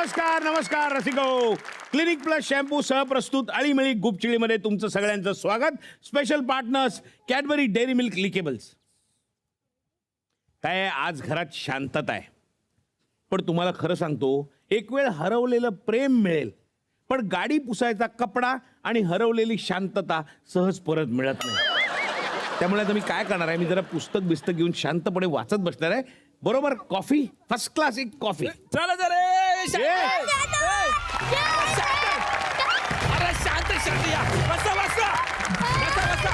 नमस्कार नमस्कार रसिको. क्लिनिक प्लस शॅम्पू सहप्रस्तुत अळीमिळी गुपचिळीमध्ये तुमचं सगळ्यांचं स्वागत. Special partners Cadbury Dairy Milk Lickables. काय आज घरात शांतता आहे, पण तुम्हाला खरं सांगतो, एक वेळ हरवलेलं प्रेम मिळेल, पण गाडी पुसायचा कपडा आणि हरवलेली शांतता सहज परत मिळत नाही. त्यामुळे आता मी काय करणार आहे, मी जरा पुस्तक बिस्तक घेऊन शांतपणे वाचत बसणार आहे. बरोबर कॉफी, फर्स्ट क्लास एक कॉफी. चला जरे अरे शांत शांत या. बसा बसा बसा बसा.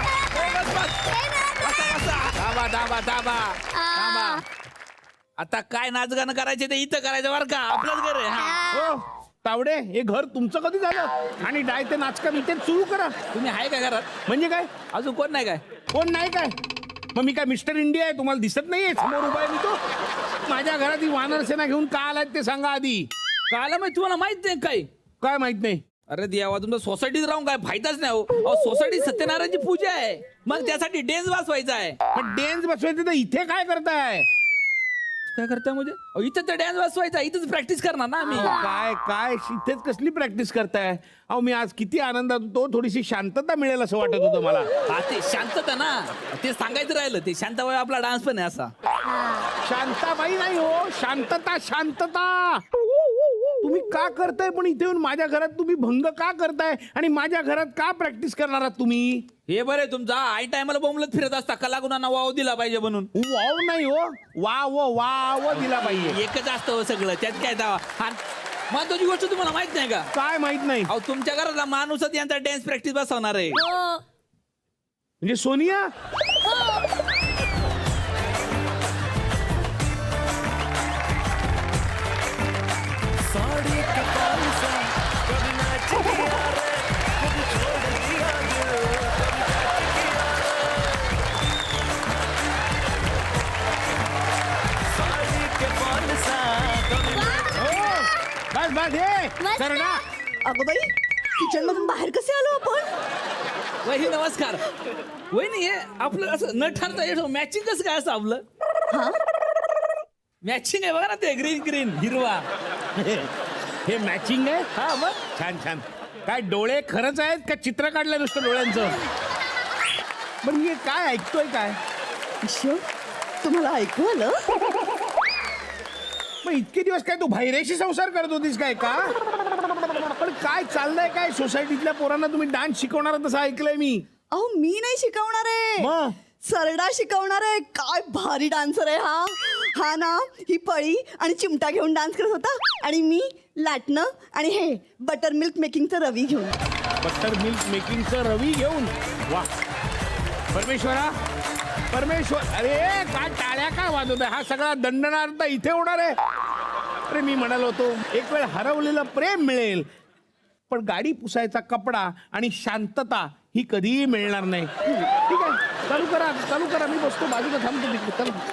बस बस बसा बसा. दाबा दाबा दाबा दाबा. आता काय नाचगाणं करायचे ते इथं करायचं बरं का, आपलंच घर आहे. हा हो तावडे, हे घर तुमचं कधी झालं? आणि डाय ते नाचका इथेच सुरू करा. तुम्ही आहे का घरात? म्हणजे काय? अजून कोण नाही काय? कोण नाही काय? मग मी काय मिस्टर इंडिया आहे, तुम्हाला दिसत नाहीये समोर उभा आहे मी तो? माझ्या घरात ही वानर सेना घेऊन का आलात ते सांगा आधी. काला माहिती तुम्हाला माहित नाही काय? काय माहित नाही? अरे देवा, तुमच्या सोसायटीत राहून काय फायदाच नाही हो. सोसायटी सत्यनारायणची पूजा आहे, मग त्यासाठी डेन्स बसवायचा आहे. पण डेन्स बसवायचं तर इथे काय करताय? काय करताय म्हणजे? इथं तर डॅन्स बसवायचा, इथंच प्रॅक्टिस करणार ना आम्ही. काय काय इथेच कसली प्रॅक्टिस करताय? अहो मी आज किती आनंदात होतो, थोडीशी शांतता मिळेल असं वाटत होतं मला. हा ते शांतता ना, ते सांगायचं राहिलं. ते शांताबाई आपला डान्स पण आहे असा. शांताबाई नाही हो, शांतता शांतता. तुम्ही का करताय पण इथे येऊन माझ्या घरात? तुम्ही भंग का करताय आणि माझ्या घरात का प्रॅक्टिस करणार आहात तुम्ही? हे बरे तुमचा आई टायमाला बोंबलत फिरत असता, कलागुणांना वाव दिला पाहिजे म्हणून. वाव नाही हो, वाव दिला पाहिजे. एकच असतं हो सगळं, त्यात काय दावा. महत्वाची गोष्ट तुम्हाला माहित नाही का? काय माहित नाही? अहो तुमच्या घरातला माणूसच यांचा डान्स प्रॅक्टिस बसवणार आहे. म्हणजे सोनिया? बस बस हे सरडा. अगं बाई, किचन मधून बाहेर कसे आलो आपण? वहिनी नमस्कार. वहिनी हे आपलं असं न ठरता येतो मॅचिंग कसं काय असं आपलं? मॅचिंग आहे बघा ना, ते ग्रीन ग्रीन हिरवा. हे मॅचिंग आहे? हा मग छान छान. काय डोळे खरंच आहेत का चित्र काढलंय नुसतं डोळ्यांचं? पण मी काय ऐकतोय काय? ईश्वर, तुम्हाला ऐकू आलं? मग इतके दिवस काय तू बाहेरशी संसार करत होतीस काय का? पण काय चाललंय काय? सोसायटीतल्या पोरांना तुम्ही डान्स शिकवणार तसं ऐकलंय मी. अहो मी नाही शिकवणार आहे, मग? सरडा शिकवणार आहे. काय भारी डान्सर आहे हा. हा ना, ही पळी आणि चिमटा घेऊन डान्स करत होता, आणि मी लाटणं आणि हे बटर मिल्क मेकिंगचं रवी घेऊन. बटर मिल्क मेकिंगचं रवी घेऊन? वा परमेश्वरा, परमेश्वर. अरे काय टाळ्या काय वाजवत आहे? हा सगळा दंडनार्थ इथे होणार आहे? अरे मी म्हणालो होतो एक वेळ हरवलेलं प्रेम मिळेल, पण गाडी पुसायचा कपडा आणि शांतता ही कधीही मिळणार नाही. ठीक आहे, चालू करा चालू करा. मी बसतो बाजूला, थांबतो तिकडे. चला.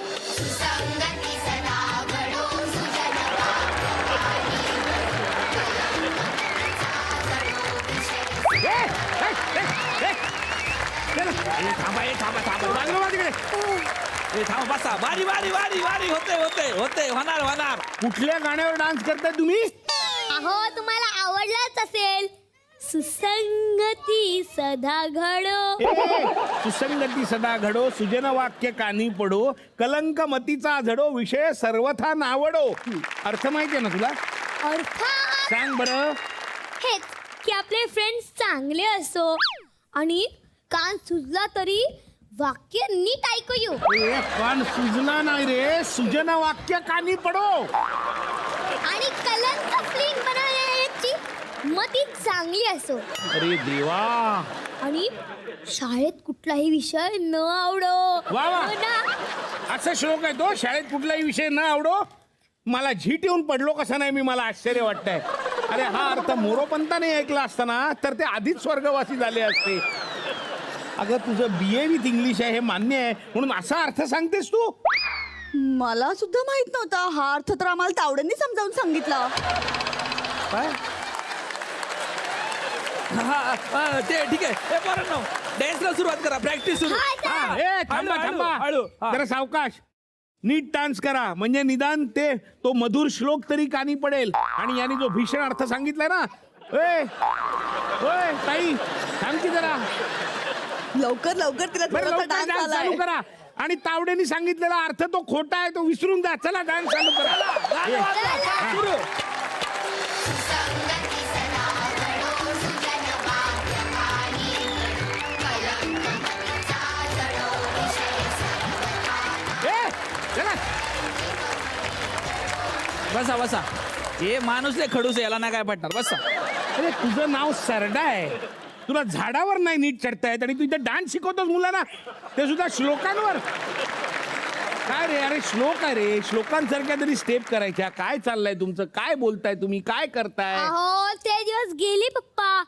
थांबा बसा. वारी वारी वारी वारी होते होते होते होणार होणार. कुठल्या गाण्यावर डान्स करताय तुम्ही? अहो तुम्हाला आवडलाच असेल. सुसंगती सदा घडो. सुसंगती सदा घडो, सुजन वाक्य कानी पडो, कलंक मतीचा झडो, विषय सर्वथा नावडो. अर्थ माहितीये ना तुला? अर्थात सांग बरं. हेच की आपले फ्रेंड्स चांगले असो आणि कान सुजला तरी वाक्य नीट ऐकू येऊ. कान सुजला नाही रे, सुजन वाक्य कानी पडो. आणि कलंक फ्लिंग बनवण्याची मती चांगली असो. अरे देवा. आणि शाळेत कुठलाही विषय न आवडो. वा वा. हो ना? असा श्लोक आहे तो, शाळेत कुठलाही विषय न आवडो. मला झीट येऊन पडलो कसा नाही मी, मला आश्चर्य वाटतंय. अरे हा अर्थ मोरोपंताने ऐकला असताना तर ते आधीच स्वर्गवासी झाले असते. अगं तुझं BA विथ इंग्लिश आहे हे मान्य आहे, म्हणून असा अर्थ सांगतेस तू? मला सुद्धा माहित नव्हता हा अर्थ, तर आम्हाला तावड्यांनी समजावून सांगितला. काय? ते ठीक आहे. डान्सला सुरुवात करा, प्रॅक्टिस सुरू. हा, ए थांबा थांबा, जरा सावकाश. नीट डान्स करा म्हणजे निदान तो मधुर श्लोक तरी कानी पडेल. आणि याने जो भीषण अर्थ सांगितलाय ना, ओय ताई सांग की जरा लवकर लवकर तिला बरं, थोडासा लवकर डान्स डान्स आलाय. चालू करा. आणि तावडेनी सांगितलेला अर्थ तो खोटा आहे, तो विसरून जा. चला डान्स चालू करा. सुरू. चला. बसा बसा. हे माणूस लय खडूस आहे, याला नाही काय पडणार. बसा. अरे तुझं नाव सरडा आहे, तुला झाडावर नाही नीट चढता येत आणि तू इथे डान्स शिकवतोस मुलांना, ते सुद्धा श्लोकांवर. काय रे, अरे श्लोक आहे रे, श्लोकांसारख्या तरी स्टेप करायच्या. काय चाललंय तुमचं, काय बोलताय तुम्ही, काय करताय? अहो ते दिवस गेली पप्पा.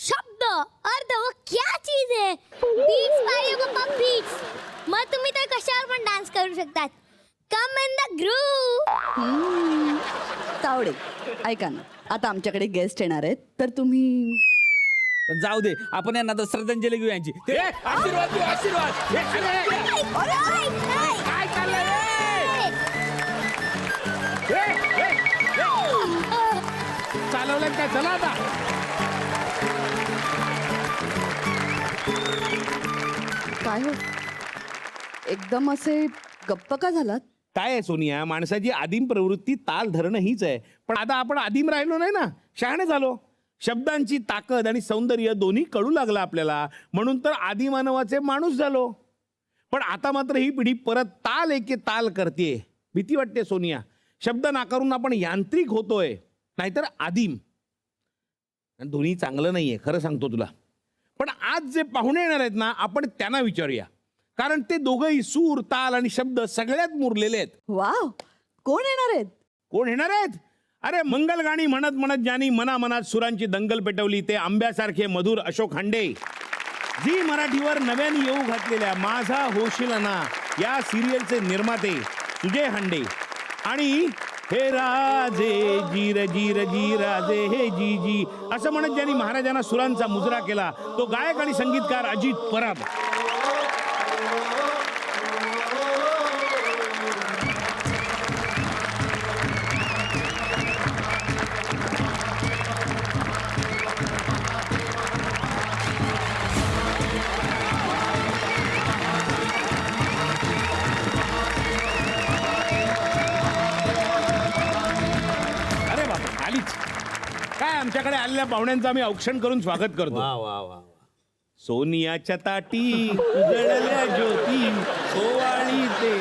शब्द अर्थ वो क्या चीज है. बीट्स पाहिजे पप्पा, बीट्स. मग तुम्ही तर कशावर पण डान्स करू शकतात. कम इन द ग्रूव. तावडे ऐका ना, आता आमच्याकडे गेस्ट येणार आहेत, तर तुम्ही पण जाऊ दे, आपण यांना तर श्रद्धांजली घेऊ यांची. ए, आशीर्वाद देऊ, आशीर्वाद. हे, अरे, काय चाललंय रे? चालवलंय काय? चला आता. काय हो एकदम असे गप्प का झालात? काय आहे सोनिया, माणसाची आदिम प्रवृत्ती ताल धरणं हीच आहे. पण आता आपण आदिम राहिलो नाही ना, शहाणे झालो. शब्दांची ताकद आणि सौंदर्य दोन्ही कळू लागलं आपल्याला, म्हणून तर आदिमानवाचे माणूस झालो. पण आता मात्र ही पिढी परत ताल एके ताल करते. भीती वाटते सोनिया. शब्द नाकारून आपण यांत्रिक होतोय, नाहीतर आदिम. दोन्ही चांगलं नाहीये, खरं सांगतो तुला. पण आज जे पाहुणे येणार आहेत ना, आपण त्यांना विचारूया, कारण ते दोघंही सूर, ताल आणि शब्द सगळ्यात मुरलेले आहेत. वाव, कोण येणार आहेत? कोण येणार आहेत? अरे मंगल गाणी म्हणत म्हणत ज्यांनी मनामनात सुरांची दंगल पेटवली, ते आंब्यासारखे मधुर अशोक हांडे. झी मराठीवर नव्याने येऊ घातलेल्या माझा होशील ना या सिरियलचे निर्माते सुजय हांडे. आणि हे राजे जीर जीर जी राजे हे जी जी असं म्हणत ज्यांनी महाराजांना सुरांचा मुजरा केला, तो गायक आणि संगीतकार अजित परब. आमच्याकडे आलेल्या पाहुण्यांचं आम्ही औक्षण करून स्वागत करतो. वा वा वा. सोनियाच्या ताटी उजळल्या ज्योती ओवाळी ते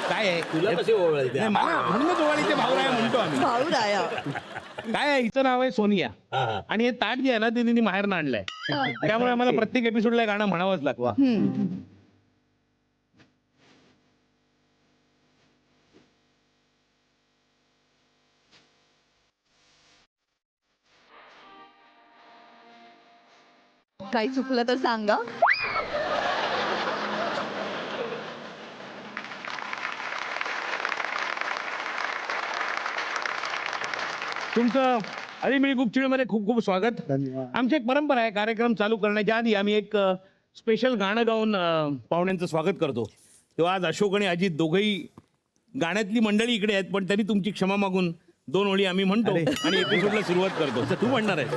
काय आहे तुला कशी ओवाळते? नाही, मला म्हणूनच ओवाळी ते भाऊराया म्हणतो आम्ही. भाऊराया. काय आहे, हिचं नाव आहे सोनिया. आणि हे ताट जे आहे ना, ते तिने बाहेरनं आणलंय. त्यामुळे आम्हाला प्रत्येक एपिसोडला गाणं म्हणावंच लागतं. काही चुकलं तर सांगा. तुमचं अलिमिळी गुपचिळमध्ये खूप खूप स्वागत. आमची एक परंपरा आहे, कार्यक्रम चालू करण्याच्या आधी आम्ही एक स्पेशल गाणं गाऊन पाहुण्यांचं स्वागत करतो. तेव्हा आज अशोक आणि अजित दोघंही गाण्यातली मंडळी इकडे आहेत, पण तरी तुमची क्षमा मागून 2 ओळी आम्ही म्हणतो आणि एपिसोडला सुरुवात करतो. तू म्हणणार आहे?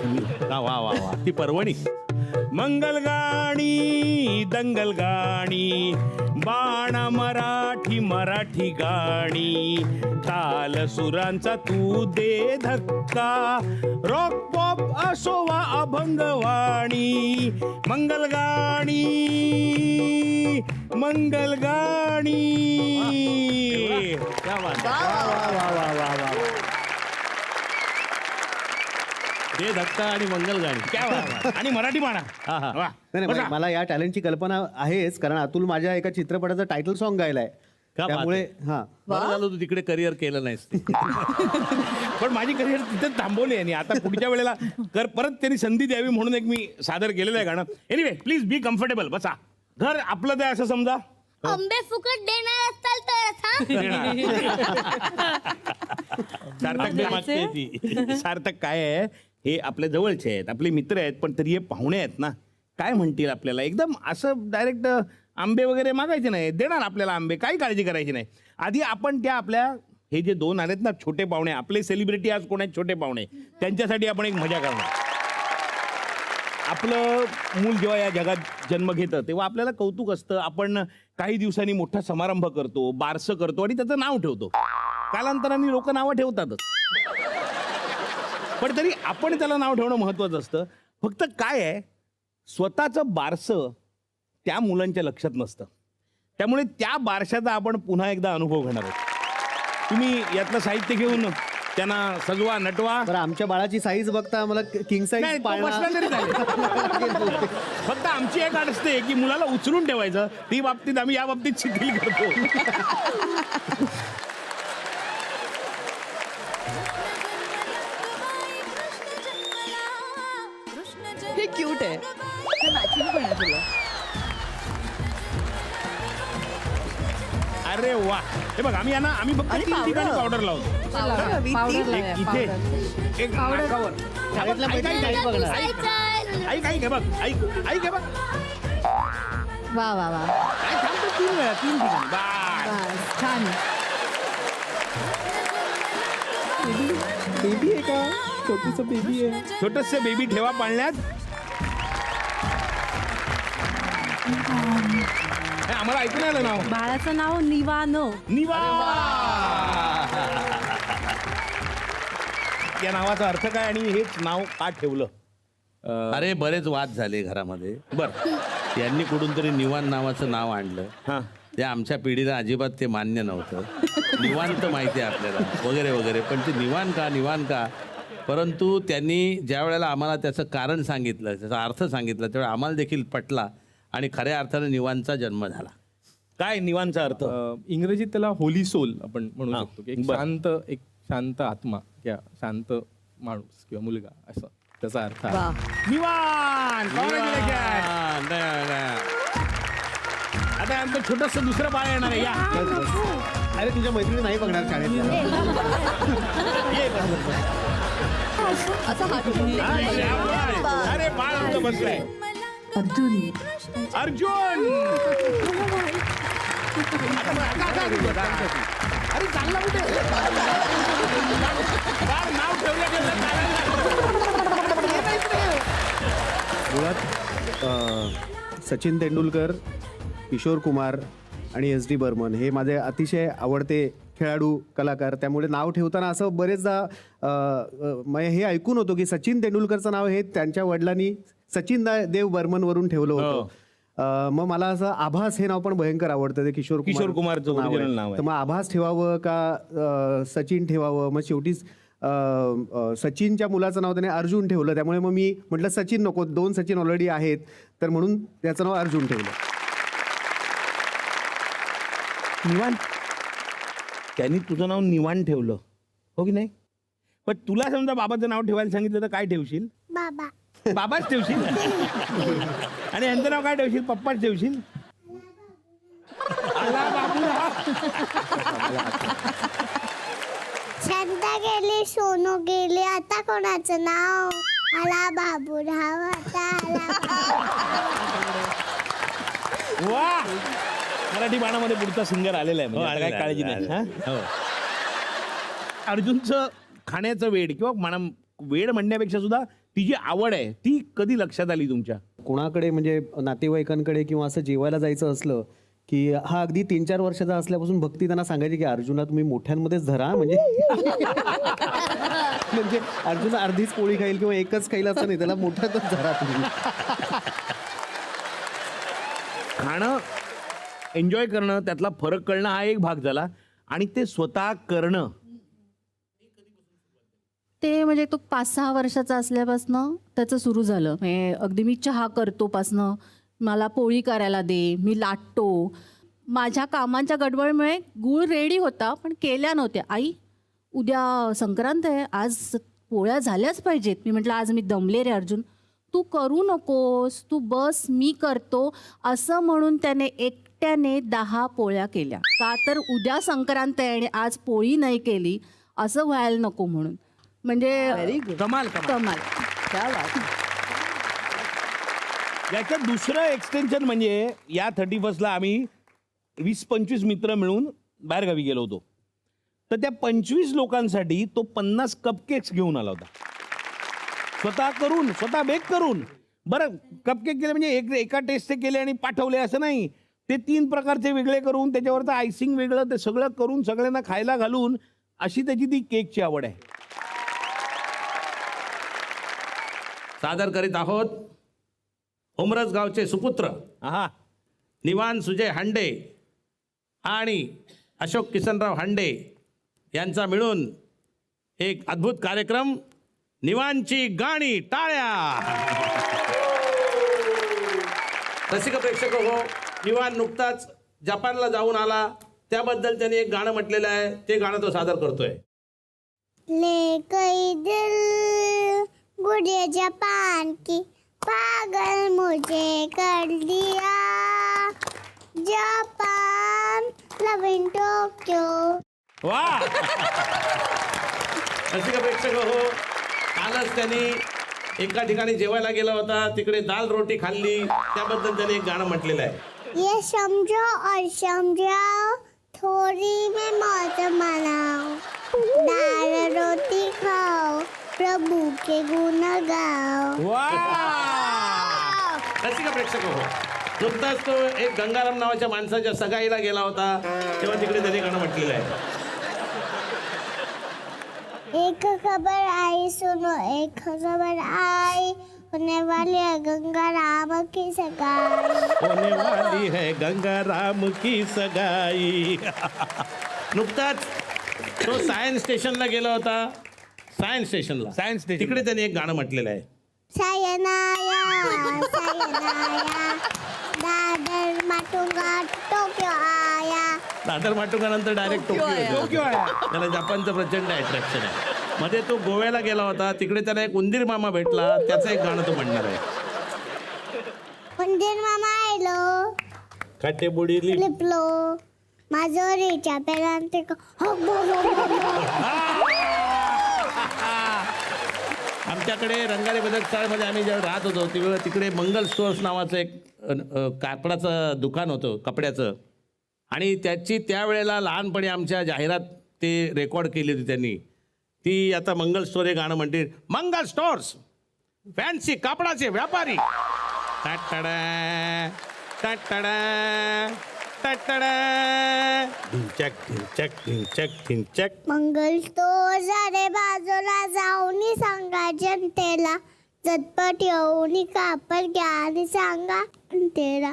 वा वा वा, ती पर्वणी. मंगल गाणी दंगल गाणी बाणा मराठी मराठी गाणी, ताल सुरांचा तू दे धक्का, रॉक पॉप असो वा अभंगवाणी. मंगल गाणी मंगल गाणी. दे धक्का आणि मंगल गाणी. क्या बात. आणि मराठी म्हणा. वा. नाही, बसा. मला या टॅलेंटची कल्पना आहेच, कारण अतुल माझ्या एका चित्रपटाचं टायटल सॉन्ग गायलाय. का बात त्यामुळे आहे. हा बरं झालं तू तिकडे करिअर केलं नाहीस. पण माझी करिअर तिथे थांबवली आहे. आता पुढच्या वेळेला परत त्यांनी संधी द्यावी म्हणून एक मी सादर केलेलं आहे गाणं. Anyway please be comfortable. बसा. घर आपलं ते असं समजा. आंबे फुकट देणार असाल तर सार्थक बी मागते ती. सार्थक काय आहे, हे आपल्या जवळचे आहेत, आपले मित्र आहेत, पण तरी हे पाहुणे आहेत ना, काय म्हणतील आपल्याला. एकदम असं डायरेक्ट आंबे वगैरे मागायचे नाही, देणार आपल्याला आंबे, काही काळजी करायची नाही. आधी आपण त्या आपल्या हे जे 2 आलेत ना छोटे पाहुणे, आपले सेलिब्रिटी आज कोण आहेत छोटे पाहुणे, त्यांच्यासाठी आपण एक मजा करणार. आपलं मूल जेव्हा या जगात जन्म घेतं तेव्हा आपल्याला कौतुक असतं. आपण काही दिवसांनी मोठा समारंभ करतो, बारसं करतो आणि त्याचं नाव ठेवतो. कालांतराने लोक नावं ठेवतातच, पण तरी आपण त्याला नाव ठेवणं महत्वाचं असतं. फक्त काय आहे, स्वतःचं बारसं त्या मुलांच्या लक्षात नसतं. त्यामुळे त्या बारशाचा आपण पुन्हा एकदा अनुभव घेणार आहोत. तुम्ही यातलं साहित्य घेऊन त्यांना सजवा, नटवा. बरं, आमच्या बाळाची साईज बघता मला किंग नाही, साईज तो बसला तरी चालेल. फक्त आमची एक अट असते की मुलाला उचलून ठेवायचं. ती बाबतीत आम्ही या बाबतीत शिथिल करतो. हे क्यूट आहे, हे मॅचिंग पण आहे तुला. अरे वा, हे बघ आम्ही फक्त आणि 3 ठिकाणी powder. पावडर लावतो. एक इथे, एक नाकावर. शाळेतल्या मैत्रिणी काही बघणार. ऐक हे बघ, ऐक हे बघ. वा वा वा, काय थांबतो 3 वेळा, 3 ठिकाणी. बाय. बस, छान. बेबी आहे का? छोटूस बेबी आहे. छोटस बेबी ठेवा पाळण्यात. हे आम्हाला ऐकून आलं नाव. बाळाचं नाव निवानो. निवा. या नावाचा अर्थ काय आणि हेच नाव का ठेवलं? अरे बरेच वाद झाले घरामध्ये. बर. यांनी कुठून तरी निवान नावाचं नाव आणलं. हा. ते आमच्या पिढीला अजिबात ते मान्य नव्हतं. निवांत माहिती आहे आपल्याला वगैरे वगैरे, पण ते निवान का. परंतु त्यांनी ज्या वेळेला आम्हाला त्याचं कारण सांगितलं, त्याचा अर्थ सांगितला, त्यावेळेला आम्हाला देखील पटला आणि खऱ्या अर्थाने निवांचा जन्म झाला. काय निवांचा अर्थ? इंग्रजीत त्याला होली सोल आपण म्हणू हा, शकतो की एक बरं. शांत आत्मा किंवा शांत माणूस किंवा मुलगा, असं त्याचा अर्थ आहे. वा. निवान. Congratulations. आता आमचं छोटस दुसरं बाळ येणार आहे. या. अरे तुझ्या मैत्रिणी नाही बघणार शाळेतल्या. ये. असं हात हा, शाबास. अरे बाळ आमचं बसलंय. अर्जुन. अरे चालला कुठे? बाळ नाव ठेवलं मुळात सचिन तेंडुलकर, किशोर कुमार आणि एस डी बर्मन हे माझे अतिशय आवडते खेळाडू, कलाकार. त्यामुळे नाव ठेवताना असं बरेचदा हे ऐकून होतो की सचिन तेंडुलकरचं नाव हे त्यांच्या वडिलांनी सचिन देव बर्मनवरून ठेवलं होतं. मग मला असं आभास हे नाव पण भयंकर आवडतं. ते किशोर कुमारचं original नाव आहे. तर मग आभास ठेवावं का सचिन ठेवावं? मग शेवटीच सचिनच्या मुलाचं नाव त्याने अर्जुन ठेवलं. त्यामुळे मग मी म्हटलं सचिन नको, 2 सचिन ऑलरेडी आहेत, तर म्हणून त्याचं नाव अर्जुन ठेवलं. निवान. त्यांनी तुझं नाव निवान ठेवलं, हो की नाही? पण तुला समजा बाबाचं नाव ठेवायला सांगितलं तर काय ठेवशील? बाबा. बाबाच ठेवशील. आणि यांचं नाव काय ठेवशील? पप्पाच ठेवशील. आला बाबूराव. छंदा गेले, सोनू गेले, आता कोणाचं नाव? आला बाबूराव. आता वा. मराठी बाणामध्ये पुढचा सिंगर आलेला आहे, म्हणजे आता काय काळजी नाही. हा? अर्जुनचं खाण्याचं वेड किंवा वेड म्हणण्यापेक्षा सुद्धा ती जी आवड आहे ती कधी लक्षात आली तुमच्या? कोणाकडे म्हणजे नातेवाईकांकडे किंवा असं जेवायला जायचं असलं की हा अगदी 3-4 वर्षाचा असल्यापासून भक्ती त्यांना सांगायची की अर्जुना तुम्ही मोठ्यांमध्येच धरा, म्हणजे म्हणजे अर्जुन अर्धीच पोळी खाईल किंवा एकच खाईल असं नाही, त्याला मोठ्यातच धरा तुम्ही. खाणं एन्जॉय करणं, त्यातला फरक कळणं हा एक भाग झाला, आणि ते स्वतः करणं ते म्हणजे तो 5-6 वर्षाचा असल्यापासनं त्याचं सुरू झालं. म्हणजे अगदी मी चहा करतोपासनं मला पोळी करायला दे, मी लाटतो. माझ्या कामांच्या गडबडमुळे गूळ रेडी होता पण केल्या नव्हत्या. आई उद्या संक्रांत आहे, आज पोळ्या झाल्याच पाहिजेत. मी म्हटलं आज मी दमले रे अर्जुन, तू करू नकोस, तू बस मी करतो. असं म्हणून त्याने एकट्याने 10 पोळ्या केल्या. का तर उद्या संक्रांत आहे आणि आज पोळी नाही केली असं व्हायला नको म्हणून. म्हणजे व्हेरी गुड. कमाल. कमाल. क्या बात. याचं दुसरं एक्सटेन्शन म्हणजे या 31ला आम्ही 20-25 मित्र मिळून बाहेरगावी गेलो होतो. तर त्या 25 लोकांसाठी तो 50 कपकेक्स घेऊन आला होता. स्वतः बेक करून. बरं, कपकेक केले म्हणजे एका टेस्टचे केले आणि पाठवले असं नाही. ते 3 प्रकारचे वेगळे करून त्याच्यावरचं आयसिंग वेगळं ते सगळं करून सगळ्यांना खायला घालून अशी त्याची ती केकची आवड आहे. सादर करीत आहोत उमरस गावचे सुपुत्र हा, निवान सुजय हांडे आणि अशोक किसनराव हांडे यांचा मिळून एक अद्भुत कार्यक्रम, निवांची गाणी. टाळ्या. रसिक प्रेक्षक हो, निवान नुकताच जपानला जाऊन आला, त्याबद्दल त्यांनी एक गाणं म्हटलेलं आहे, ते गाणं तो सादर करतोय. ले गई दिल बुढ़े जापान की, पागल मुझे कर दिया जापान, लविंग टोक्यो. वा. रसिक प्रेक्षक हो, कालच त्यांनी एका ठिकाणी जेवायला गेला होता, तिकडे दाल रोटी खाल्ली, त्याबद्दल त्यांनी एक गाणं म्हटलेलं आहे. ये समझो और समझाओ, थोड़ी में मौज मनाओ, दाल रोटी खाओ, प्रभु के गुण गाओ. वा. रसिक प्रेक्षक हो, नुकताच तो एक गंगाराम नावाच्या माणसाच्या सगाईला गेला होता, तेव्हा तिकडे त्यांनी गाणं म्हटलेलं आहे. एक खबर आई सुनो, एक खबर आई, होने वाली है गंगा राम की सगाई. होने वाली है गंगाराम की सगाई. नुकताच तो सायन्स स्टेशनला गेला होता, सायन्स स्टेशन तिकडे त्यांनी एक गाणं म्हटलेलं आहे. सायनाया सायनाया, दादर माटुंगा टोक्यो आया. दादर माटुंगानंतर डायरेक्ट टोकियो आहे. त्याला जपानचं प्रचंड अट्रॅक्शन आहे. मध्ये तो गोव्याला गेला होता, तिकडे त्याला एक उंदीर मामा भेटला, त्याचं एक गाणं तो म्हणणार आहे. उंदीर मामा आयलो, खाटे बुडी लिपलो, माजोरीच्या पेरांते आमच्याकडे रंगारी बदक चाळमध्ये आम्ही जेव्हा राहत होतो तेव्हा तिकडे मंगल स्टोअर्स नावाचं एक कापडाचं दुकान होतं, कपड्याचं. आणि त्याची त्यावेळेला लहानपणी आमच्या जाहिरात ते रेकॉर्ड केली होती त्यांनी. ती आता मंगल स्टोअर हे गाणं म्हणते, मंगल स्टोअर्स फॅन्सी कापडाचे व्यापारी. टाटाडा टाटाडा टाटाडा, ढिंचक ढिंचक ढिंचक ढिंचक. मंगल तो सारे बाजूला जाऊन सांगा जनतेला, झटपट येऊन कापड घ्या आणि सांगा जनतेला,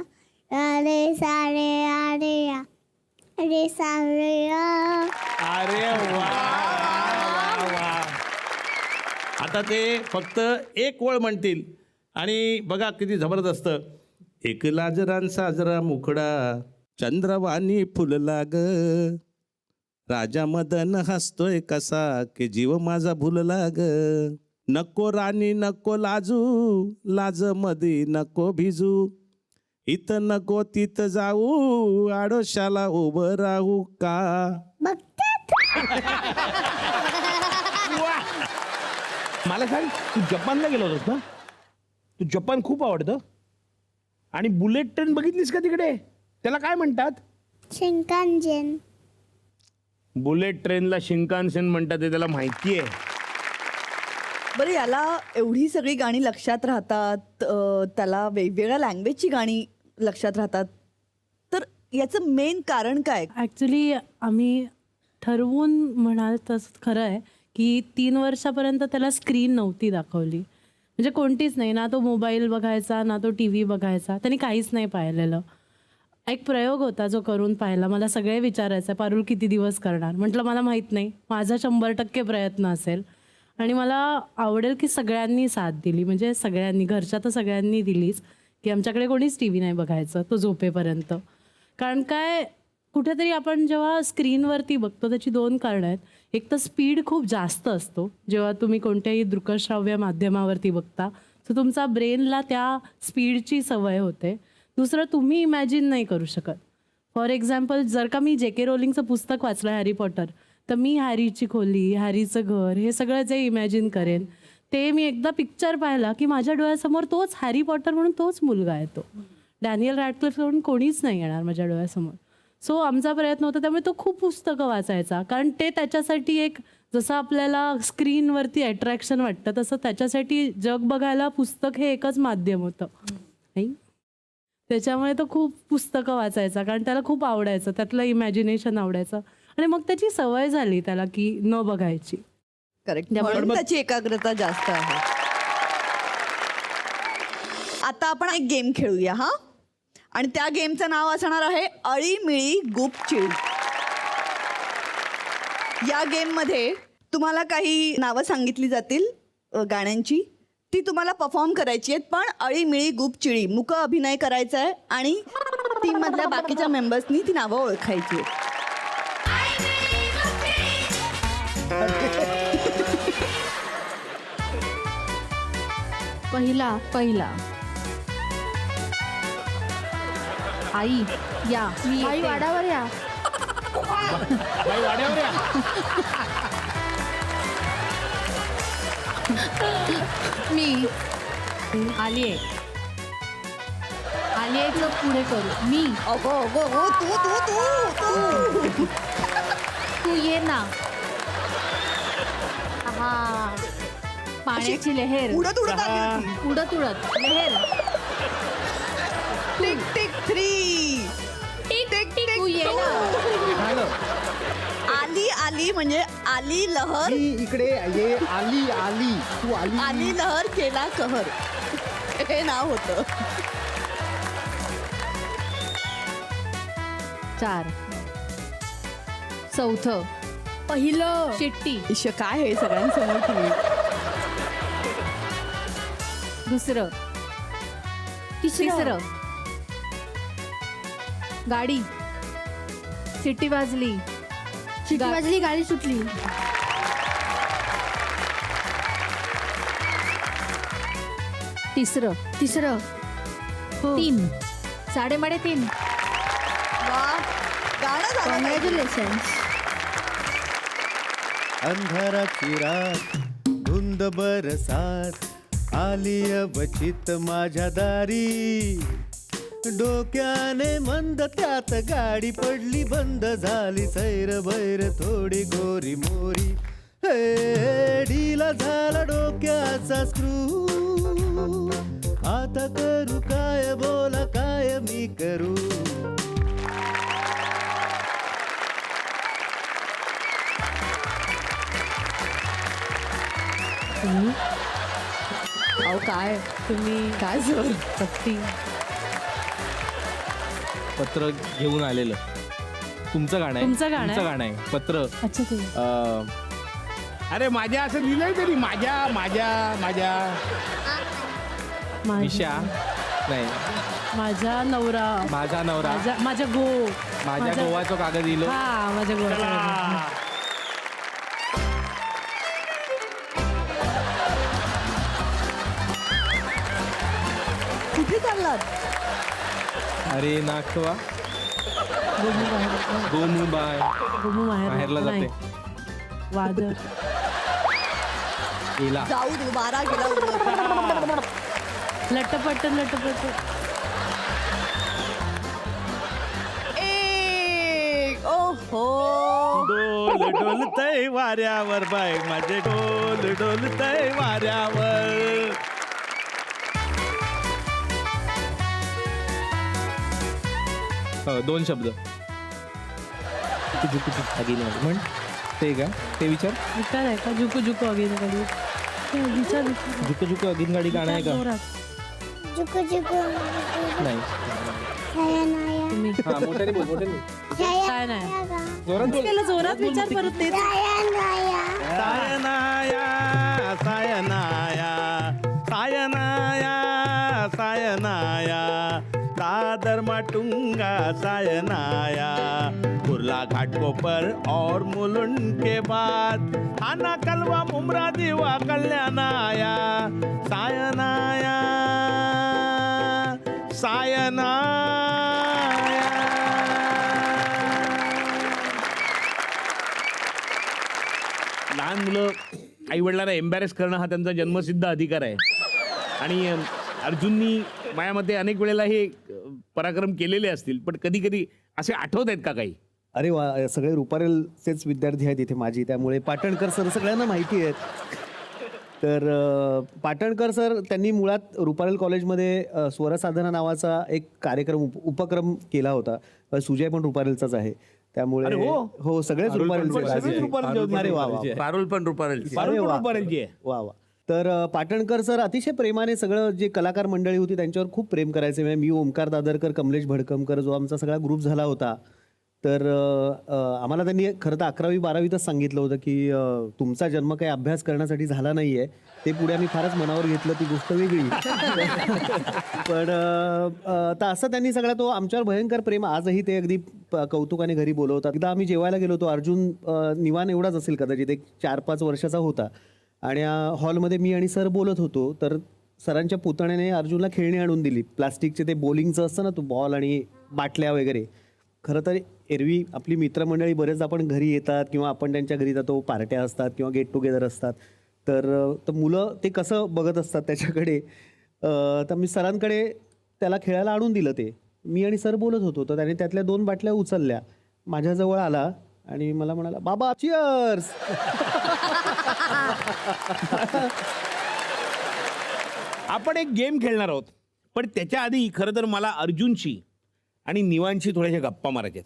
अरे सारे अरे या, अरे सारे या. अरे वा. आता ते फक्त एक ओळ म्हणतील आणि बघा किती जबरदस्त. एक लाजरान साजरा मुखडा, चंद्रवाणी फुलला ग, राजा मदन हसतोय कसा, की जीव माझा भुलला ग. नको राणी नको लाजू, लाज मधी नको भिजू, इथं नको तिथं जाऊ, आडोशाला उभं राहू का. बघतात. मला सांग, तू जपानला गेला होतास ना? तू जपान खूप आवडतं. आणि बुलेट ट्रेन बघितलीस का तिकडे? त्याला काय म्हणतात? शिंकांजन. बुलेट ट्रेनला शिंकानसेन म्हणतात, हे त्याला माहिती आहे. बरं, याला एवढी सगळी गाणी लक्षात राहतात, त्याला वेगवेगळ्या लँग्वेजची गाणी लक्षात राहतात, तर याचं मेन कारण काय? ॲक्च्युली आम्ही ठरवून म्हणाल तसं खरं आहे की 3 वर्षापर्यंत त्याला स्क्रीन नव्हती दाखवली, म्हणजे कोणतीच नाही. ना तो मोबाईल बघायचा, ना तो टी व्ही बघायचा, त्यांनी काहीच नाही पाहिलेलं. एक प्रयोग होता जो करून पाहिला. मला सगळे विचारायचं, पारुल किती दिवस करणार? म्हटलं मला माहीत नाही, माझा 100% प्रयत्न असेल. आणि मला आवडेल की सगळ्यांनी साथ दिली, म्हणजे सगळ्यांनी, घरच्या तर सगळ्यांनी दिलीच, की आमच्याकडे कोणीच टी व्ही नाही बघायचं तो झोपेपर्यंत. कारण काय, कुठेतरी आपण जेव्हा स्क्रीनवरती बघतो त्याची 2 कारणं आहेत. एक तर स्पीड खूप जास्त असतो जेव्हा तुम्ही कोणत्याही दृकश्राव्य माध्यमावरती बघता, तर तुमचा ब्रेनला त्या स्पीडची सवय होते. दुसरं, तुम्ही इमॅजिन नाही करू शकत. फॉर एक्झाम्पल, जर का मी J.K. रोलिंगचं पुस्तक वाचलं हॅरी पॉटर, तर मी हॅरीची खोली, हॅरीचं घर, हे सगळं जे इमॅजिन करेन ते मी एकदा पिक्चर पाहिला की माझ्या डोळ्यासमोर तोच हॅरी पॉटर म्हणून तोच मुलगा येतो. डॅनियल रॅडक्लिफ म्हणून कोणीच नाही येणार माझ्या डोळ्यासमोर. सो आमचा प्रयत्न होता, त्यामुळे तो खूप पुस्तकं वाचायचा, कारण ते त्याच्यासाठी एक, जसं आपल्याला स्क्रीनवरती अट्रॅक्शन वाटतं तसं त्याच्यासाठी जग बघायला पुस्तक हे एकच माध्यम होतं नाही. त्याच्यामुळे तो खूप पुस्तकं वाचायचा, कारण त्याला खूप आवडायचं, त्यातलं इमॅजिनेशन आवडायचं, आणि मग त्याची सवय झाली त्याला की न बघायची. करेक्ट, म्हणून त्याची एकाग्रता जास्त आहे. आता आपण एक गेम खेळूया हा, आणि त्या गेमचं नाव असणार आहे अळीमिळी गुपचिळ. या गेममध्ये तुम्हाला काही नावं सांगितली जातील गाण्यांची, ती तुम्हाला परफॉर्म करायची आहेत, पण अळीमिळी गुपचिळी मुक अभिनय करायचा आहे, आणि टीम मधल्या बाकीच्या मेंबर्सनी ती नावं ओळखायची आहेत. पहिला आई या, मी आई वाड्यावर या. बाई वाड्यावर या. मी आलिये पुढे करू. मी अगो अगो अगो, तू तू तू तू तू ये ना. हा, पाण्याची लहेर उडत उडत आली होती. उडत लहेर. Tick tick 3. तू ये ना. आली आली म्हणजे आली लहर. इकडे ये. आली तू आली. आली लहर केला कहर, हे नाव होतं. 4 चौथं पहिलं शिट्टी. ईश, काय हे सगळ्यांसमोर तुम्ही. दुसरं तिसरं गाडी. शिट्टी वाजली, गाडी सुटली. तिसरं 3 साडेमाडे 3. वा, गाणं झालं. कॉंग्रॅच्युलेशन. अंधाराची रात धुंद बरसात आली अवचित माझ्या दारी. डोक्याने मंद त्यात गाडी पडली बंद झाली सैर भैर थोडी गोरी मोरी. हे ढिला झाला डोक्याचा स्क्रू. आता करू काय, बोला काय मी करू. अहो काय तुम्ही काय जोर. सक्ती. पत्र घेऊन आलेलं तुमचं गाणं आहे. तुमचं गाणं आहे? तुमचं गाणं आहे पत्र. अच्छा ते अरे माझ्या असं लिहिलंय तरी, माझ्या माझ्या माझ्या मिशा नाही, माझा नवरा, माझा नवरा, माझ्या माझ्या गोवाचं कागद दिलो. हा, माझ्या गोवा. कुठे चाललात? अरे नागवा गोमू बाहेरला जाते. वादळ गेला. जाऊ दे, 12 गेला उडत. लटपट एक. ओहो, डोल डोलतय वाऱ्यावर बाय माझे डोल डोलतय वाऱ्यावर. दोन शब्द. म्हण ते का ते विचार. विचार आहे का? झुकू झुकू अगिन गाडी. विचार झुक झुक अगिन गाडी गाणं आहे का? जुकू जुकू नाही. तुम्ही हा, मोठ्याने बोल, मोठ्याने बोल. काय नाही जोरात बोल. केलं, जोरात विचार परत ते. सायनाया सायनाया सायनाया सायनाया सादर माटुंगा सायनाया कुर्ला घाटकोपर और मुलुंड के बाद आना कलवा मुमरा दिवा कल्याणाया सायनाया सायनाया. लहान मुलं आई वडिलांना एम्बॅरेस करणं हा त्यांचा जन्मसिद्ध अधिकार आहे. आणि अर्जुननी माझ्यामध्ये अनेक वेळेला हे पराक्रम केलेले असतील, पण कधी कधी असे आठवत आहेत का काही? अरे वा, सगळे रुपारेलचेच विद्यार्थी आहेत इथे माझी, त्यामुळे पाटणकर सर सगळ्यांना माहिती आहेत. तर पाटणकर सर त्यांनी मुळात रुपारेल कॉलेजमध्ये स्वरसाधना नावाचा एक कार्यक्रम उपक्रम केला होता. सुजय पण रुपारेलचाच आहे, त्यामुळे अरे हो? हो सगळेच रुपारेलचे. अरे वा वा, पारुल पण रुपारेलची. अरे वा. रुपारेलची आहे. वा वा. तर पाटणकर सर अतिशय प्रेमाने सगळं जे कलाकार मंडळी होती त्यांच्यावर खूप प्रेम करायचे. म्हणजे मी, ओमकार दादरकर, कमलेश भडकमकर, जो आमचा सगळा ग्रुप झाला होता, तर आम्हाला त्यांनी खरं तर 11वी-12वीतच सांगितलं होतं की तुमचा जन्म काही अभ्यास करण्यासाठी झाला नाही आहे. ते पुढे आम्ही फारच मनावर घेतलं, ती गोष्ट वेगळी. पण तर असं त्यांनी सगळा तो आमच्यावर भयंकर प्रेम, आजही ते अगदी कौतुकाने घरी बोलवतात. एकदा आम्ही जेवायला गेलो होतो, अर्जुन निवान एवढाच असेल कदाचित, एक 4-5 वर्षाचा होता, आणि हॉलमध्ये मी आणि सर बोलत होतो. तर सरांच्या पुतण्याने अर्जुनला खेळणी आणून दिली, प्लास्टिकचे, ते बॉलिंगचं असतं ना, तो बॉल आणि बाटल्या वगैरे. खरं तर एरवी आपली मित्रमंडळी बरेच आपण घरी येतात किंवा आपण त्यांच्या घरी जातो, पार्ट्या असतात किंवा गेट टुगेदर असतात, तर मुलं ते कसं बघत असतात त्याच्याकडे. तर मी सरांकडे त्याला खेळायला आणून दिलं. ते मी आणि सर बोलत होतो, तर त्याने त्यातल्या 2 बाटल्या उचलल्या, माझ्याजवळ आला आणि मला म्हणाला, बाबा चिअर्स. आपण एक गेम खेळणार आहोत, पण त्याच्या आधी खरं तर मला अर्जुनची आणि निवांशी थोड्याशा गप्पा मारायच्या.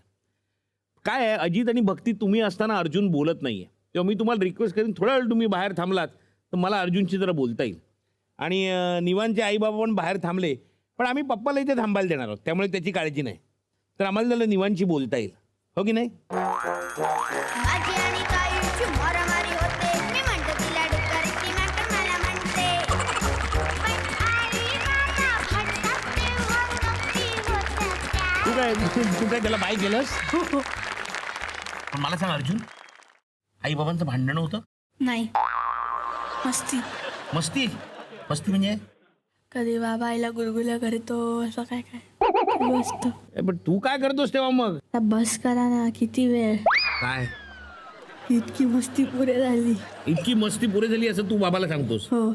काय आहे, अजित आणि भक्ती तुम्ही असताना अर्जुन बोलत नाहीये, तेव्हा मी तुम्हाला रिक्वेस्ट करीन, थोडा वेळ तुम्ही बाहेर थांबलात तर मला अर्जुनची जरा बोलता येईल. आणि निवांचे आई बाबा पण बाहेर थांबले, पण आम्ही पप्पाला इथे थांबायला देणार आहोत, त्यामुळे त्याची काळजी नाही. तर आम्हाला त्याला निवांची बोलता येईल, हो की नाही? माझी आणि ताईची मारामारी होते, मी म्हणतो तिला डुक्कर, ती म्हणतो मला म्हणते. पण आई बाबा भांडतात तेव्हा गप्पी होतात. तू काय त्याला बाय केलंस? पण मला सांग अर्जुन, आई बाबांचं भांडण होतं? नाही, मस्ती. मस्ती? मस्ती म्हणजे? कधी बाबा आईला गुलगुल्या करतो, असं काय काय असतं. पण तू काय करतोस तेव्हा मग? आता बस करा ना, किती वेळ. काय इतकी मस्ती पुरे झाली. इतकी मस्ती पुरे झाली असं तू बाबाला सांगतोस? हो,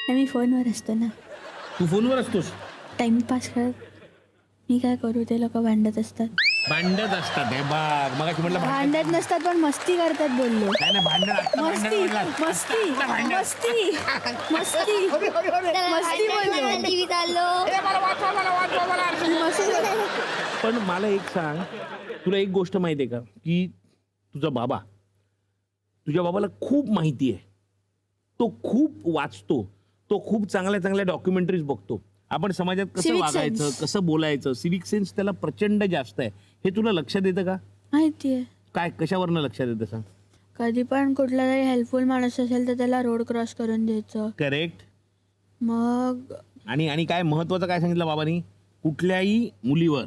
मी फोनवर असतो ना. तू फोनवर असतोस? टाइमपास करत. मी काय करू, ते लोक भांडत असतात. भांडत असतात? हे बघ, मग म्हटलं भांडत नसतात, पण मस्ती करतात बोललो. काय नाही, भांडण मस्ती मस्ती मस्ती मस्ती मस्ती बोललो. टीव्ही चाललो. पण मला एक सांग, तुला एक गोष्ट माहिती आहे का, की तुझा बाबा, तुझ्या बाबाला खूप माहिती आहे, तो खूप वाचतो, तो खूप चांगल्या चांगल्या डॉक्युमेंटरीज बघतो. आपण समाजात कसं Civic वागायचं, sense. कसं बोलायचं, सिविक सेन्स त्याला प्रचंड जास्त आहे. हे तुला लक्षात येतं का? माहितीये. काय, कशावरनं लक्षात येतं सांग? कधी पण कुठला तरी हेल्पफुल माणूस असेल तर त्याला रोड क्रॉस करून द्यायचं. करेक्ट. मग आणि काय महत्वाचं काय सांगितलं बाबांनी, कुठल्याही मुलीवर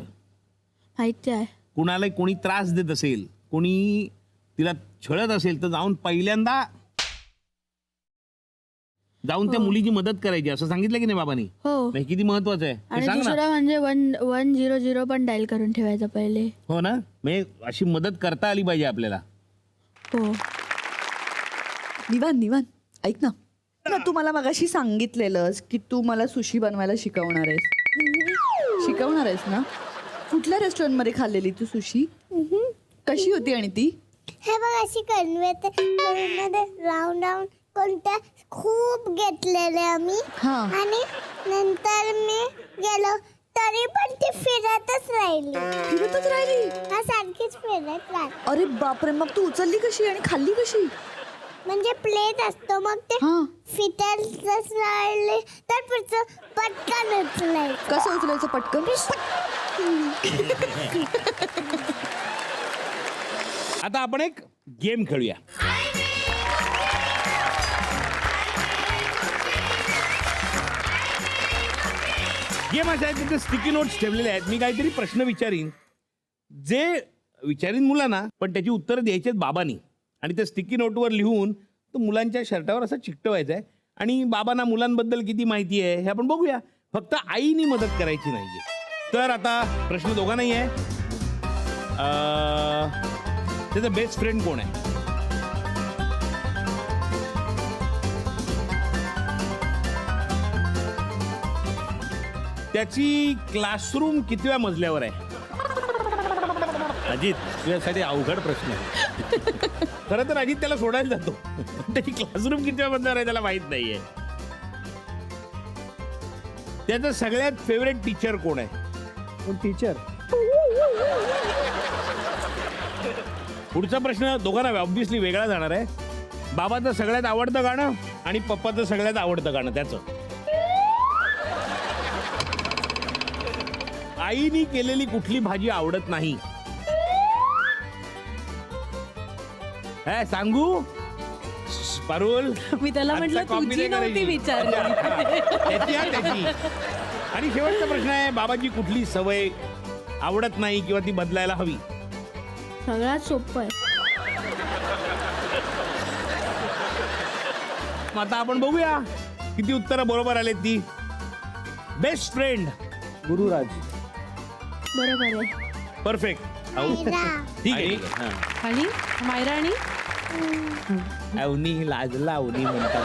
माहिती आहे, कुणाला कोणी त्रास देत असेल, कोणी तिला छळत असेल, तर जाऊन पहिल्यांदा जाऊन त्या मुलीची मदत करायची, असं सांगितलं की नाही बाबांनी? हो. नाही, किती महत्वाचं आहे हे आणि सांग ना. दुसरं म्हणजे 110 पण डायल करून ठेवायचं पहिले. हो ना, म्हणजे अशी मदत करता आली पाहिजे आपल्याला. हो. निवान ऐक ना, तू मला मगाशी सांगितलेलंस की तू मला सुशी बनवायला शिकवणार आहेस ना? कुठल्या रेस्टॉरंटमध्ये खाल्लेली तू सुशी? कशी होती? आणि ती हे बघ अशी कन्वेत राऊंड राऊंड कोणत्या खूप घेतलेले आम्ही. आणि नंतर मी गेलो तरी पण ती फिरतच राहिली. सारखीच फिरत राहिली. अरे बापरे, मग तू उचलली कशी आणि खाल्ली कशी? म्हणजे प्लेट असतो, मग ते फिटलच राहिले तर पटकन उचलायचं. कसं उचलायचं पटकन? आता आपण एक गेम खेळूया. गेम असा आहे, तिथे स्टिकी नोट्स ठेवलेले आहेत. मी काहीतरी प्रश्न विचारीन, जे विचारीन मुलांना, पण त्याची उत्तरं द्यायची आहेत बाबांनी. आणि त्या स्टिकी नोटवर लिहून तो मुलांच्या शर्टावर असं चिकटवायचं आहे. आणि बाबांना मुलांबद्दल किती माहिती आहे हे आपण बघूया. फक्त आईनी मदत करायची नाहीये. तर आता प्रश्न दोघांनाही आहे, त्याचा बेस्ट फ्रेंड कोण आहे? त्याची क्लासरूम कितव्या मजल्यावर आहे? अजित तुझ्यासाठी अवघड प्रश्न आहे. खरं तर अजित त्याला सोडायला जातो. त्याची क्लासरूम कितव्या मजल्यावर आहे त्याला माहित नाहीये. त्याचा सगळ्यात फेवरेट टीचर कोण आहे? पण टीचर पुढचा प्रश्न दोघांना ऑब्व्हियसली वेगळा जाणार आहे. बाबाचं सगळ्यात आवडतं गाणं आणि पप्पाचं सगळ्यात आवडतं गाणं त्याचं. आईनी केलेली कुठली भाजी आवडत नाही? सांगू पारुल? मी त्याला म्हटलं आजचा copy तुझी नाही नव्हती करायची. विचारली. त्याची. आणि शेवटचा प्रश्न आहे, बाबाची कुठली सवय आवडत नाही किंवा ती बदलायला हवी? सगळ्यात सोपं आहे. मग आता आपण बघूया किती उत्तरं बरोबर आलेत ती. Best friend Gururaj. बरोबर आहे. परफेक्ट. ठीक आहे. आणि मायरा आणि अवनी लाजला अवनी म्हणतात.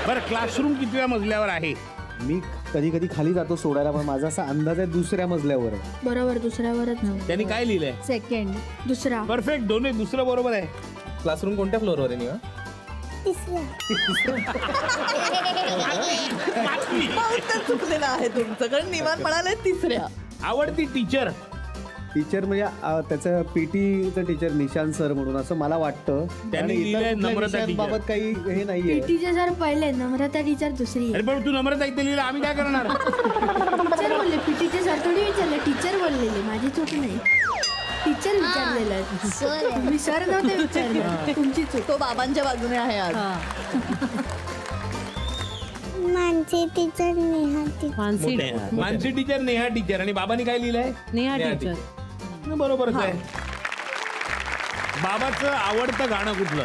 बरं, क्लासरूम कितव्या मजल्यावर आहे? मी कधी कधी खाली जातो सोडायला, पण माझा असा अंदाज आहे दुसऱ्या मजल्यावर आहे. बरोबर, दुसऱ्यावरच. त्यांनी काय लिहिलंय? सेकंड. दुसरा. परफेक्ट. दोन्ही दुसरं बरोबर आहे. क्लासरूम कोणत्या फ्लोअरवर आहे निवा? उत्तर चुकलेलं आहे तुमचं, कारण निवांत म्हणाले तिसऱ्या. आवडती टीचर? टीचर म्हणजे त्याचं पीटीचं टीचर निशांत सर म्हणून असं मला वाटतं. त्यांनी आणि लिहिलंय इतर कुठल्या नम्रता विषयांबाबत teacher. काही हे नाहीये. टीचर सर पहिले, नम्रता टीचर दुसरी. अरे पण तू नम्रता इथे लिहिलं, आम्ही काय करणार? टीचर बोलले, पीटीचे सर थोडी विचारले, टीचर बोललेले, माझी चूक नाही. टीचर विचारलेलं, तुम्ही सर नव्हते विचारले, तुमची चूक. तो बाबांच्या बाजूने आहे आज. Mansi teacher Neha Mansi Mansi teacher, Neha teacher. आणि बाबांनी काय लिहिलंय? नेहा टीचर. बरोबरच आहे. बाबाचं आवडतं गाणं कुठलं?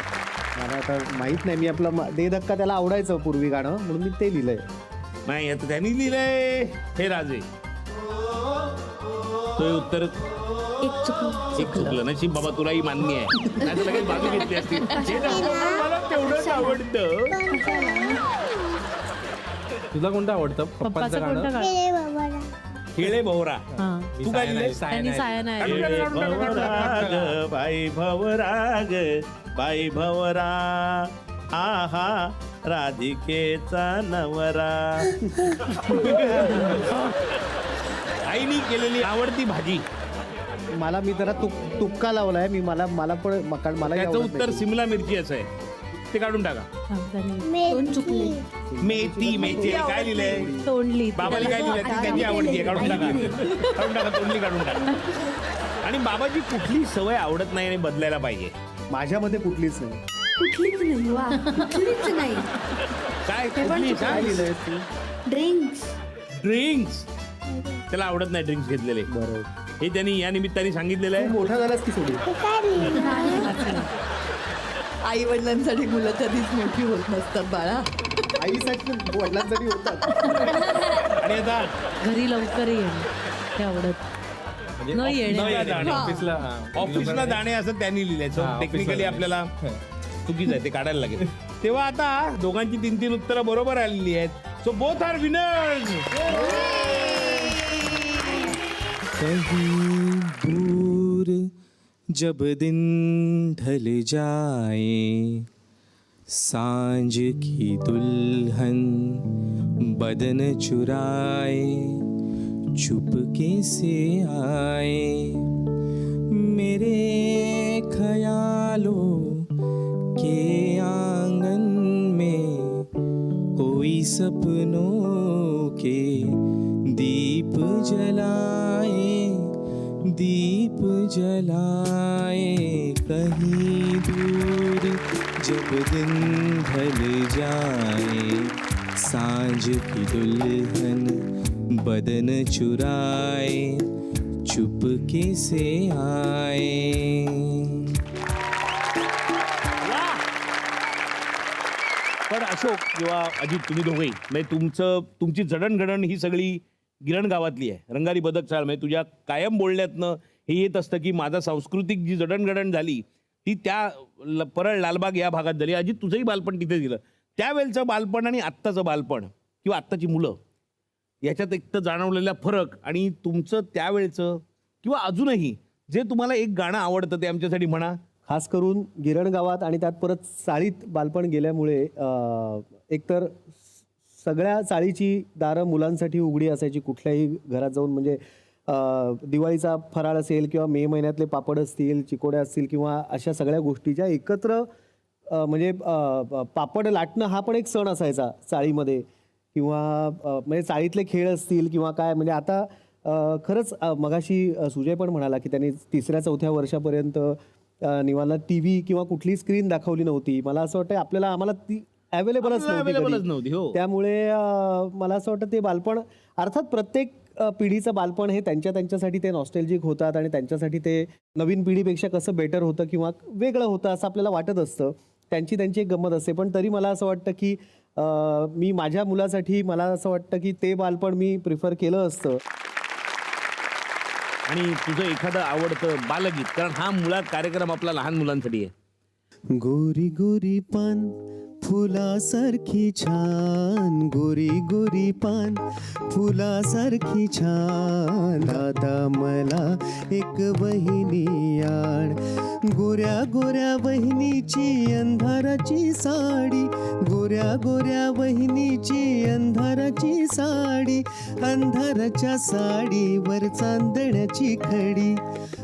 मला आता माहित नाही. मी आपलं दे धक्का त्याला आवडायचं पूर्वी गाणं, म्हणून मी ते लिहिलंय. नाही, आता त्यांनी लिहिलंय हे राजे. तो उत्तर एक चुकलं. नशीब बाबा, तुलाही मान्य आहे. नाही तर लगेच बाजू घेतली असती. हे गाणं मला तेवढंच आवडतं. तुला कोणतं आवडतं? पप्पांचं गाणं? खेळे भवरा. हा. तू काय लिहिलंय? त्यांनी सायन आहे. खेळे भवराग, बाई भवराग, बाई भवरा, आहा राधिकेचा नवरा. आईनी केलेली आवडती भाजी? मला मी जरा तुक्का लावलाय मी. मला पण मला त्याचं उत्तर सिमला मिरची असं आहे. ते काढून टाका. हा, त्यांनी दोन चुकले. मेथी. मेथी काय लिहिलंय? तोंडली. बाबाली काय लिहिलंय? ती त्यांची आवडती आहे. काढून टाका. काढून टाका. तोंडली काढून टाका. आणि बाबाची कुठली सवय आवडत नाही आणि बदलायला पाहिजे? माझ्यामध्ये कुठलीच नाही. कुठलीच नाही. वा, कुठलीच नाही. काय पण कुठली? चुकलं. काय लिहिलंय तू? ड्रिंक्स. ड्रिंक्स. त्याला आवडत नाही ड्रिंक्स घेतलेले. बरोबर. हे त्यांनी या निमित्ताने सांगितलेलं आहे. मोठा झालास की सोडू? आई वडिलांसाठी मुलं कधीच मोठी होत नसतात बाळा. आईसाठी वडिलांसाठी होतात. आणि आता घरी लवकर येणं ते आवडत न येणे. ऑफिसला जाणे असं त्यांनी लिहिलंय. टेक्निकली आपल्याला चुकीच आहे, ते काढायला लागेल. तेव्हा आता दोघांची 3-3 उत्तरं बरोबर आलेली आहेत. So both are winners. कहीं दूर जब दिन ढल जाए, सांझ की दुल्हन बदन चुराए, चुपके से आए, मेरे ख्यालों के आंगन में कोई सपनों के दीप जलाए, दीप जलाए, कहीं दूर जब दिन ढल जाए, सांझ की दुल्हन बदन चुराए, चुपके से आए. पण अशोक किंवा अजित, तुम्ही दोघेही म्हणजे तुमची जडणघडण ही सगळी गिरण गावातली आहे. रंगारी बदक चाळ म्हणजे तुझ्या कायम बोलण्यातनं हे येत असतं की माझा सांस्कृतिक जी जडणघडण झाली ती त्या परळ लालबाग या भागात झाली. अजित, तुझंही बालपण तिथे दिलं. त्यावेळचं बालपण आणि आत्ताचं बालपण किंवा आत्ताची मुलं याच्यात एक तर जाणवलेला फरक आणि तुमचं त्यावेळेचं किंवा अजूनही जे तुम्हाला एक गाणं आवडतं ते आमच्यासाठी म्हणा. खास करून गिरण गावात आणि त्यात परत चाळीत बालपण गेल्यामुळे एकतर सगळ्या चाळीची दारं मुलांसाठी उघडी असायची. कुठल्याही घरात जाऊन म्हणजे दिवाळीचा फराळ असेल किंवा मे महिन्यातले पापड असतील, चिकोड्या असतील किंवा अशा सगळ्या गोष्टी ज्या एकत्र म्हणजे पापड लाटणं हा पण एक सण असायचा चाळीमध्ये. किंवा म्हणजे चाळीतले खेळ असतील किंवा काय म्हणजे आता खरंच मगाशी सुजय पण म्हणाला की त्यांनी 3ऱ्या-4थ्या वर्षापर्यंत निवाला टी व्ही किंवा कुठली स्क्रीन दाखवली नव्हती. मला असं वाटतं आम्हाला ती अवेलेबलच नव्हती. त्यामुळे मला असं वाटतं ते बालपण अर्थात प्रत्येक पिढीचं बालपण हे त्यांच्यासाठी ते नॉस्टॅल्जिक होतात आणि त्यांच्यासाठी ते नवीन पिढीपेक्षा कसं बेटर होतं किंवा वेगळं होतं असं आपल्याला वाटत असतं. त्यांची एक गंमत असते. पण तरी मला असं वाटतं की मी माझ्या मुलासाठी मला असं वाटतं की ते बालपण मी प्रिफर केलं असतं. आणि तुझं एखादं आवडतं बालगीत, कारण हा मुळात कार्यक्रम आपला लहान मुलांसाठी आहे. गोरी गोरी पान फुलासारखी छान, गोरी गोरी पान फुलासारखी छान, दादा मला एक बहिणी आण, गोऱ्या गोऱ्या बहिणीची अंधाराची साडी, गोऱ्या गोऱ्या बहिणीची अंधाराची साडी, अंधाराच्या साडीवर चांदण्याची खडी,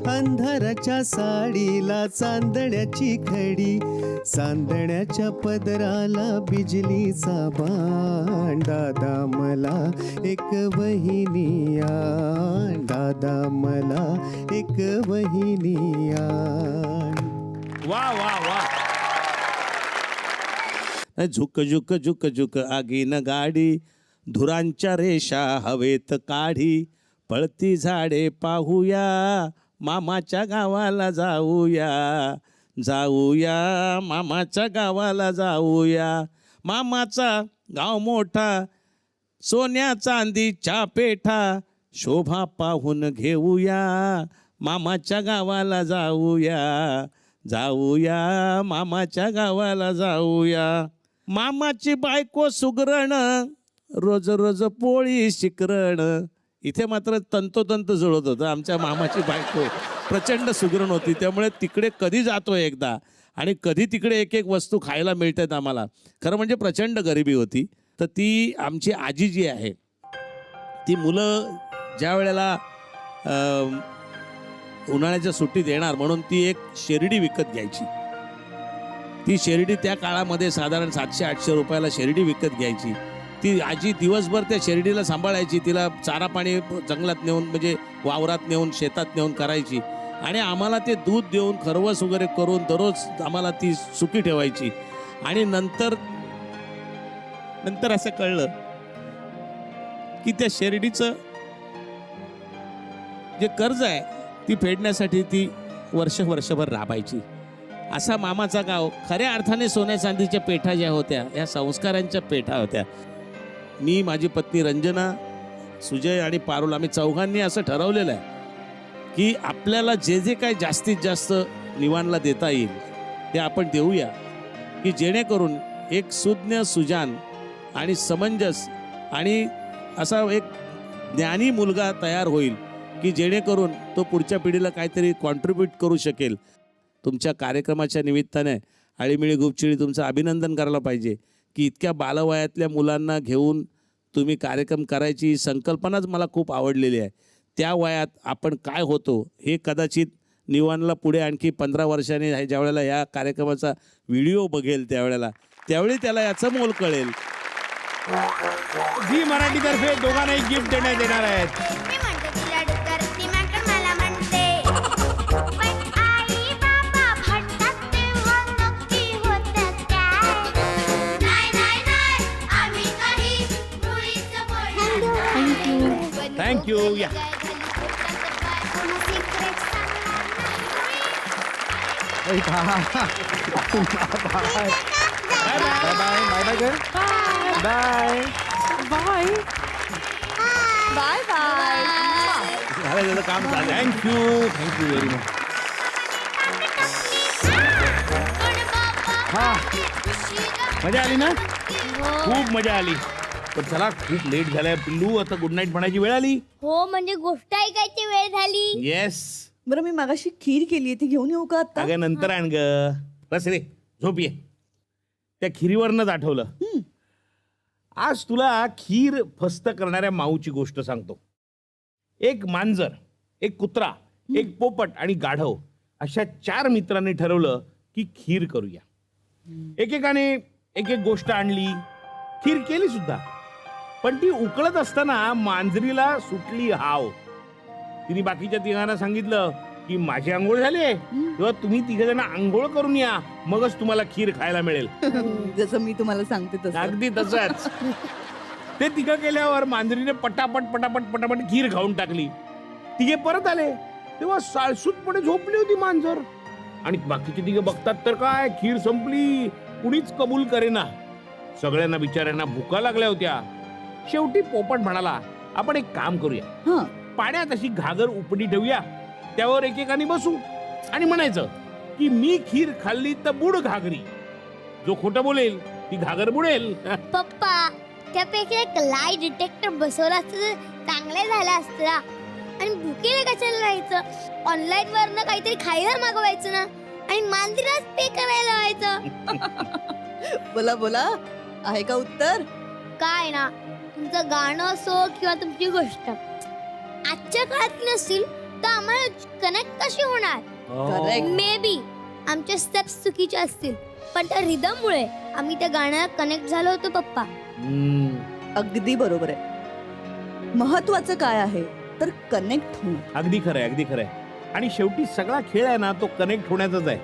अंधाराच्या साडीला चांदण्याची खडी, चांदण्याच्या पदराला बिजलीचा बाण, दादा मला एक बहिणी आण, दादा मला एक बहिणी आण. वा वा वा. झुक झुक झुक झुक आगीन गाडी, धुरांच्या रेषा हवेत काढी, पळती झाडे पाहूया, मामाच्या गावाला जाऊया, जाऊया मामाच्या गावाला जाऊया, मामाचा गाव मोठा, सोन्या चांदीच्या पेठा, शोभा पाहून घेऊया, मामाच्या गावाला जाऊया, जाऊया मामाच्या गावाला जाऊया, मामाची बायको सुगरण, रोज रोज पोळी शिकरण. इथे मात्र तंतोतंत जुळत होतं. आमच्या मामाची बायको प्रचंड सुगरण होती, त्यामुळे तिकडे कधी जातोय एकदा आणि कधी तिकडे एक एक वस्तू खायला मिळतात आम्हाला. खरं म्हणजे प्रचंड गरिबी होती. तर ती आमची आजी जी आहे ती मुलं ज्या वेळेला उन्हाळ्याच्या सुट्टीत येणार म्हणून ती एक शेरडी विकत घ्यायची. ती शेरडी त्या काळामध्ये साधारण 700-800 रुपयाला शेरडी विकत घ्यायची. ती आजी दिवसभर त्या शेरडीला सांभाळायची, तिला चारा पाणी जंगलात नेऊन म्हणजे वावरात नेऊन शेतात नेऊन करायची आणि आम्हाला ते दूध देऊन खरवस वगैरे करून दररोज आम्हाला ती सुखी ठेवायची. आणि नंतर असं कळलं की त्या शेरडीचं जे कर्ज आहे ती फेडण्यासाठी ती वर्षभर राबायची. असा मामाचा गाव खऱ्या अर्थाने सोन्या चांदीच्या पेठा ज्या होत्या या संस्कारांच्या पेठा होत्या. मी, माझी पत्नी रंजना, सुजय आणि पारुल आम्ही चौघांनी असं ठरवलेलं आहे की आपल्याला जे जे काय जास्तीत जास्त निवाणला देता येईल ते आपण देऊया, की जेणेकरून एक सुज्ञ, सुजान आणि समंजस आणि असा एक ज्ञानी मुलगा तयार होईल की जेणेकरून तो पुढच्या पिढीला काहीतरी कॉन्ट्रीब्यूट करू शकेल. तुमच्या कार्यक्रमाच्या निमित्ताने आळीमिळी गुपचिळी तुमचं अभिनंदन करायला पाहिजे की इतक्या बालवयातल्या मुलांना घेऊन तुम्ही कार्यक्रम करायची संकल्पनाच मला खूप आवडलेली आहे. त्या वयात आपण काय होतो हे कदाचित निवानला पुढे आणखी 15 वर्षांनी ज्या वेळेला ह्या कार्यक्रमाचा व्हिडिओ बघेल त्यावेळी त्याला याचं मोल कळेल. झी मराठीतर्फे दोघांना एक गिफ्ट देण्यात येणार आहेत. थँक्यू. या बाय बाय. झालं त्याचं काम झालं. Thank you very much. हा, मजा आली ना? खूप मजा आली. पण चला खूप लेट झालाय पिल्लू, आता गुड नाईट म्हणायची वेळ आली. हो म्हणजे गोष्ट ऐकायची वेळ झाली. येस. बरं मी मागाशी खीर केली ती घेऊन येऊ का आता? अगं नंतर आण ग. बस रे झोप ये. त्या खिरीवरनच आठवलं, आज तुला खीर फस्त करणाऱ्या माऊची गोष्ट सांगतो. एक मांजर, एक कुत्रा, एक पोपट आणि गाढव अशा 4 मित्रांनी ठरवलं की खीर करूया. एकेकाने एक एक गोष्ट आणली, खीर केली सुद्धा. पण ती उकळत असताना मांजरीला सुटली हाव. तिने बाकीच्या तिघांना सांगितलं की माझी आंघोळ झाली, तेव्हा तुम्ही 3 जण आंघोळ करून या, मगच तुम्हाला खीर खायला मिळेल. जसं मी तुम्हाला सांगते तसं. अगदी तसंच. ते 3 केल्यावर मांजरीने पटापट पटापट पटापट खीर खाऊन टाकली. 3 परत आले तेव्हा साळसूतपणे झोपली होती मांजर. आणि बाकीचे 3 बघतात तर काय, खीर संपली, कुणीच कबूल करेना. सगळ्यांना बिचाऱ्यांना भुका लागल्या होत्या. शेवटी पोपट म्हणाला, आपण एक काम करूया, पाण्यात अशी घागर उपडी ठेवूया, त्यावर एकेकाने बसू आणि म्हणायचं की मी खीर खाल्ली तर बुड घागरी. जो खोटं बोलेल ती घागर बुडेल. पप्पा त्यापेक्षा एक लाय डिटेक्टर बसवला असतं तर चांगलं झालं असतं ना. आणि भुकेला कशाला राहायचं, ऑनलाईन वरनं काहीतरी खायला मागवायचं ना आणि मांजरीलाच पे करायला लावायचं. बोला बोला, आहे का उत्तर? काय ना, तुमचं गाणं असो किंवा तुमची गोष्ट आजच्या काळात नसतील तर आम्हाला कनेक्ट कशी होणार? Correct. मे बी आमचे स्टेप्स चुकीचे असतील, पण त्या रिदममुळे आम्ही त्या गाण्याला कनेक्ट झालो होतो पप्पा. अगदी बरोबर आहे. महत्वाचं काय आहे तर कनेक्ट होणं. अगदी खरंय, अगदी खरंय. आणि शेवटी सगळा खेळ आहे ना तो कनेक्ट होण्याचाच आहे.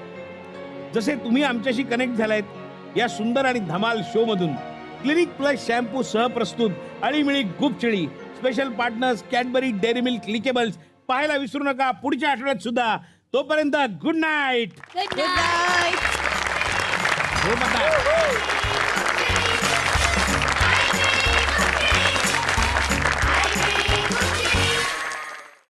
जसे तुम्ही आमच्याशी कनेक्ट झालायत या सुंदर आणि धमाल शो मधून. क्लिनिक प्लस शॅम्पू सह प्रस्तुत Alimili Gupchili, special partners Cadbury Dairy Milk Lickables पाहायला विसरू नका पुढच्या आठवड्यात सुद्धा. तोपर्यंत गुड नाईट. Good night. हो